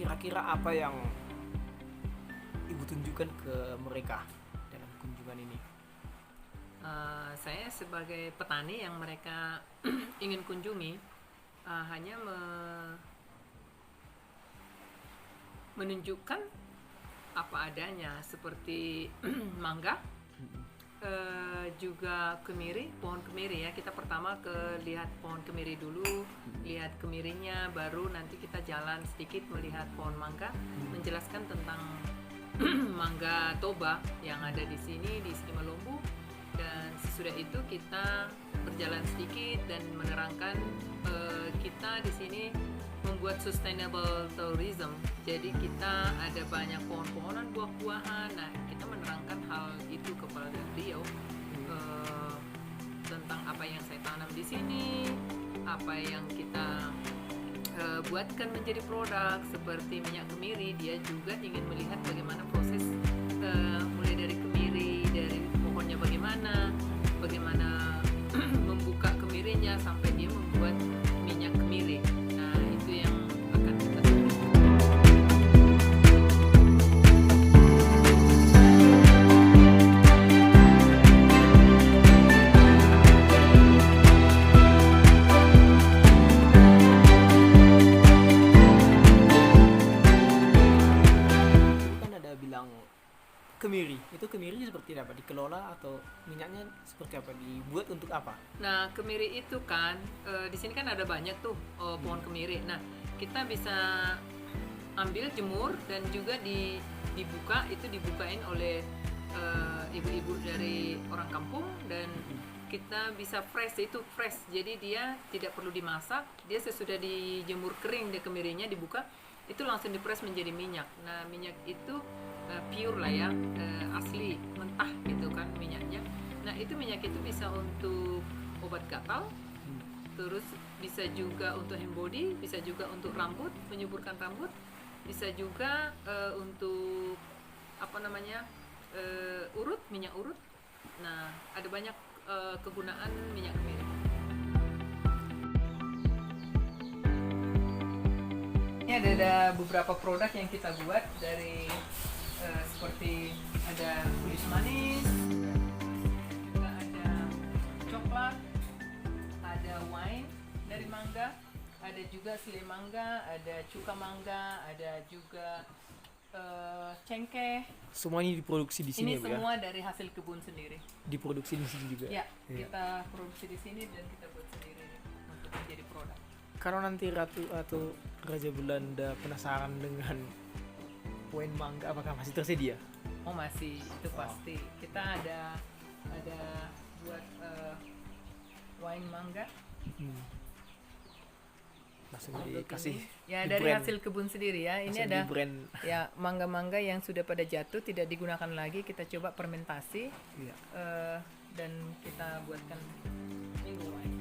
kira-kira apa yang ibu tunjukkan ke mereka dalam kunjungan ini? Saya sebagai petani yang mereka ingin kunjungi hanya menunjukkan apa adanya seperti mangga, juga kemiri, pohon kemiri ya. Kita pertama lihat pohon kemiri dulu, lihat kemirinya, baru nanti kita jalan sedikit melihat pohon mangga, menjelaskan tentang mangga toba yang ada di sini di Simalombo. Dan sesudah itu kita berjalan sedikit dan menerangkan kita di sini membuat sustainable tourism. Jadi kita ada banyak pohon-pohonan, buah-buahan. Nah, kita menerangkan hal itu kepada beliau tentang apa yang saya tanam di sini, apa yang kita buatkan menjadi produk seperti minyak kemiri. Dia juga ingin melihat bagaimana proses mulai dari kemiri, dari pohonnya bagaimana membuka kemirinya sampai dia membuat minyak kemiri. Nah, itu yang akan kita tunjukkan. Kan ada bilang kemiri. Itu kemiri seperti apa? Dikelola atau minyaknya seperti apa? Dibuat untuk apa? Nah, kemiri itu kan di sini kan ada banyak tuh pohon kemiri. Nah, kita bisa ambil, jemur, dan juga dibukain oleh ibu-ibu dari orang kampung, dan kita bisa fresh. Itu fresh, jadi dia tidak perlu dimasak. Dia sesudah dijemur kering, dia kemirinya dibuka, itu langsung dipres menjadi minyak. Nah, minyak itu pure lah ya, asli, mentah gitu kan minyaknya. Nah, itu minyak itu bisa untuk obat gatal, terus bisa juga untuk hand body, bisa juga untuk rambut, menyuburkan rambut, bisa juga untuk urut, minyak urut. Nah, ada banyak kegunaan minyak kemiri. Ini ada beberapa produk yang kita buat dari seperti ada kulis manis, juga ada coklat, ada wine dari mangga, ada juga sile mangga, ada cuka mangga, ada juga cengkeh. Semua ini diproduksi di sini Ini ya, Bu, ya? semua dari hasil kebun sendiri. Diproduksi di sini juga. Ya, Iya. kita produksi di sini dan kita buat sendiri untuk menjadi produk. Kalau nanti Ratu atau Raja Belanda penasaran dengan wine mangga, apakah masih tersedia? Oh, masih, itu pasti. Kita ada buat wine mangga. Langsung Untuk dikasih ini. Ya, di dari brand. hasil kebun sendiri ya. Ini Langsung ada di brand. ya mangga-mangga yang sudah pada jatuh tidak digunakan lagi, kita coba fermentasi Iya. dan kita buatkan minggu wine.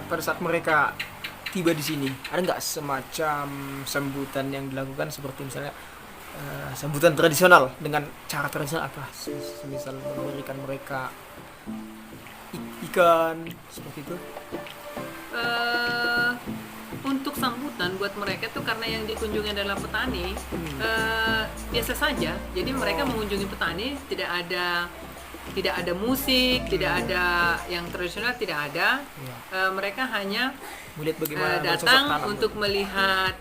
Pada saat mereka tiba di sini, ada nggak semacam sambutan yang dilakukan seperti misalnya sambutan tradisional dengan cara tradisional apa? Misal memberikan mereka ikan seperti itu. Untuk sambutan buat mereka tuh karena yang dikunjungi adalah petani, biasa saja. Jadi mereka mengunjungi petani, tidak ada musik, tidak ada yang tradisional, tidak ada. Mereka hanya Melihat bagaimana bercocok datang tanam. untuk melihat,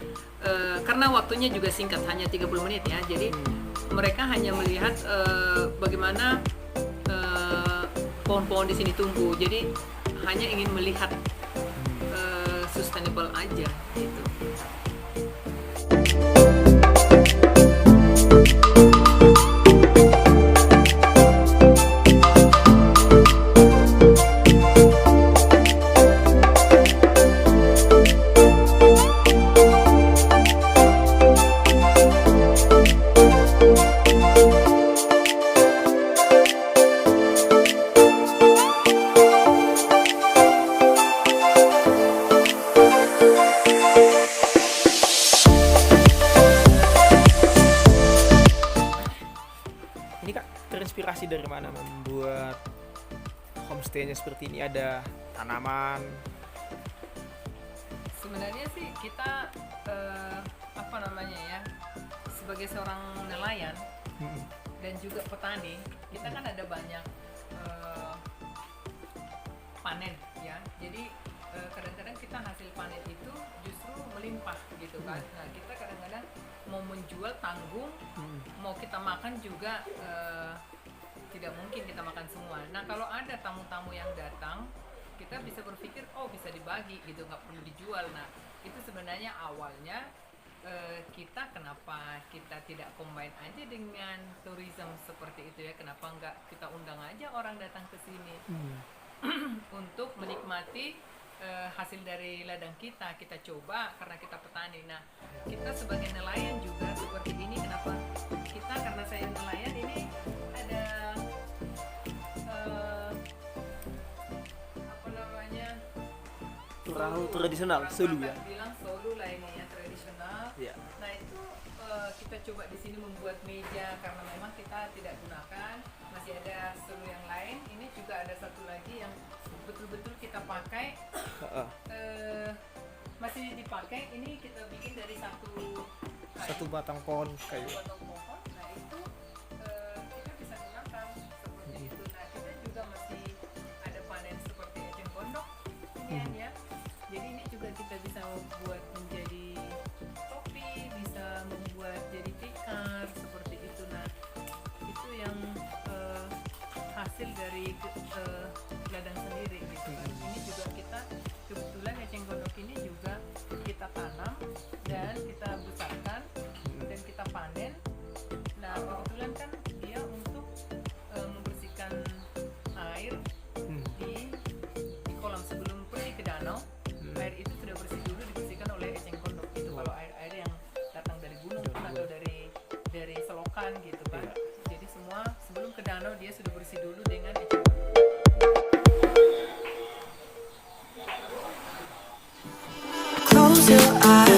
karena waktunya juga singkat, hanya 30 menit ya. Jadi mereka hanya melihat bagaimana pohon-pohon di sini tumbuh. Jadi hanya ingin melihat sustainable aja gitu. Ini Kak, terinspirasi dari mana membuat homestay-nya seperti ini? Ada tanaman. Sebenarnya sih kita apa namanya ya, sebagai seorang nelayan dan juga petani, kita kan ada banyak panen ya. Jadi kadang-kadang kita hasil panen itu justru melimpah gitu kan. Nah, kita kadang-kadang mau menjual tanggung, mau kita makan juga tidak mungkin kita makan semua. Nah, kalau ada tamu-tamu yang datang, kita bisa berpikir bisa dibagi gitu, nggak perlu dijual. Nah, itu sebenarnya awalnya kita kenapa kita tidak combine aja dengan tourism seperti itu ya, kenapa nggak kita undang aja orang datang ke sini untuk menikmati hasil dari ladang kita coba karena kita petani. Nah, kita sebagai nelayan juga seperti ini. Kenapa kita, karena saya nelayan ini ada apa namanya, Perahu tradisional, solu ya. bilang solu lah ini ya, tradisional. Iya. Nah, itu kita coba di sini membuat meja karena memang kita tidak gunakan. Masih ada solu yang lain. Ini juga ada satu lagi yang betul-betul kita pakai, masih dipakai. Ini kita bikin dari Satu batang pohon kayu. potong pohon. Nah, itu kita bisa gunakan seperti itu. Nah, kita juga masih ada panen seperti eceng gondok ini ya. Jadi ini juga kita bisa buat menjadi topi, bisa membuat jadi tikar seperti itu. Nah, itu yang hasil dari ladang sendiri gitu kan. Ini juga kita kebetulan eceng gondok ini juga kita tanam dan kita besarkan dan kita panen. Nah, kebetulan kan dia untuk membersihkan air di kolam sebelum pergi ke danau. Air itu sudah bersih dulu, dibersihkan oleh eceng gondok itu. Kalau air yang datang dari gunung atau dari selokan gitu kan. Jadi semua sebelum ke danau dia sudah bersih dulu dengan eceng gondok. Close your eyes.